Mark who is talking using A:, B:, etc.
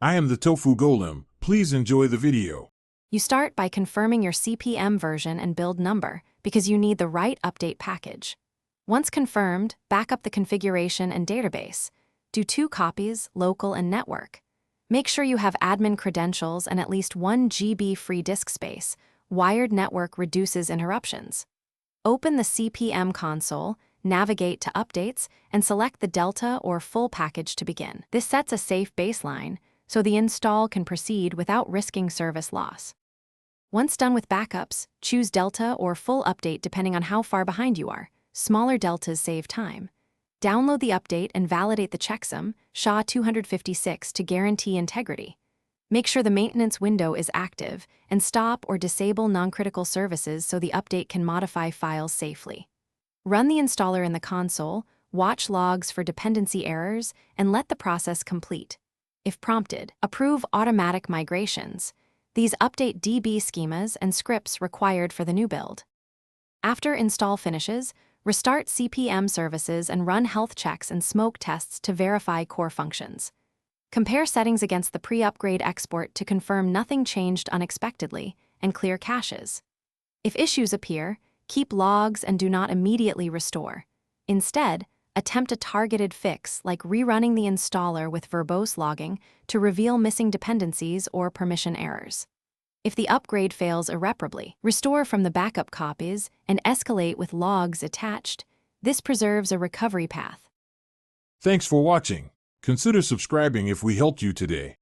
A: I am the Tofu Golem. Please enjoy the video.
B: You start by confirming your CPM version and build number because you need the right update package. Once confirmed, back up the configuration and database. Do 2 copies, local and network. Make sure you have admin credentials and at least 1 GB free disk space. Wired network reduces interruptions. Open the CPM console, navigate to Updates, and select the Delta or Full package to begin. This sets a safe baseline, so the install can proceed without risking service loss. Once done with backups, choose Delta or Full update depending on how far behind you are. Smaller deltas save time. Download the update and validate the checksum, SHA-256, to guarantee integrity. Make sure the maintenance window is active and stop or disable non-critical services so the update can modify files safely. Run the installer in the console, watch logs for dependency errors, and let the process complete. If prompted, approve automatic migrations. These update DB schemas and scripts required for the new build. After install finishes, restart CPM services and run health checks and smoke tests to verify core functions. Compare settings against the pre-upgrade export to confirm nothing changed unexpectedly and clear caches. If issues appear, keep logs and do not immediately restore. Instead, attempt a targeted fix like rerunning the installer with verbose logging to reveal missing dependencies or permission errors. If the upgrade fails irreparably, restore from the backup copies and escalate with logs attached. This preserves a recovery path.
A: Thanks for watching. Consider subscribing if we helped you today.